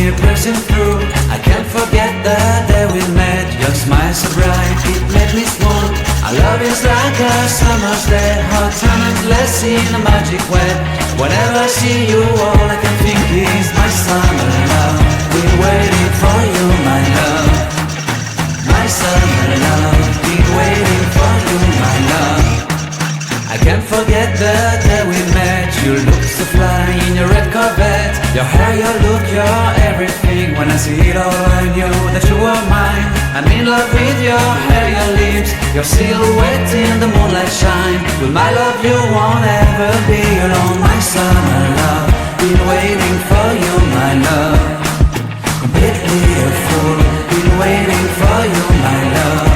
me piercing through. I can't forget the day we met. Your smile so bright, it made me swoon. Our love is like a summer's day, hot and endless in a magic way. Whenever I see you, all I can think is my summer love. Been waiting for you, my love. My summer love. Been waiting for you, my love. I can't forget the day we met. You look so fly in your red Corvette. Your hair, your look, your everything. When I see it all, I knew that you were mine. I'm in love with your hair, your lips, your silhouette in the moonlight shine. With my love you won't ever be alone. My summer love, been waiting for you, my love. Completely a fool, been waiting for you, my love.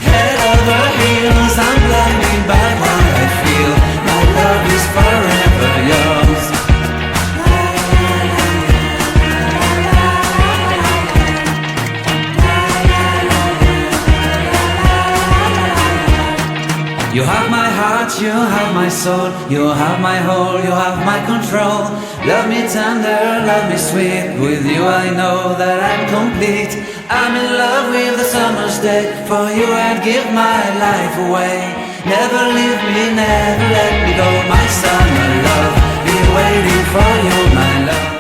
Head over heels, I'm blinded by what I feel. My love is forever yours. You have my heart, you have my soul, you have my whole, you have my control. Love me tender, love me sweet. With you I know that I'm complete. I'm in love with the summer's day. For you I'd give my life away. Never leave me, never let me go. My summer love, been waiting for you, my love.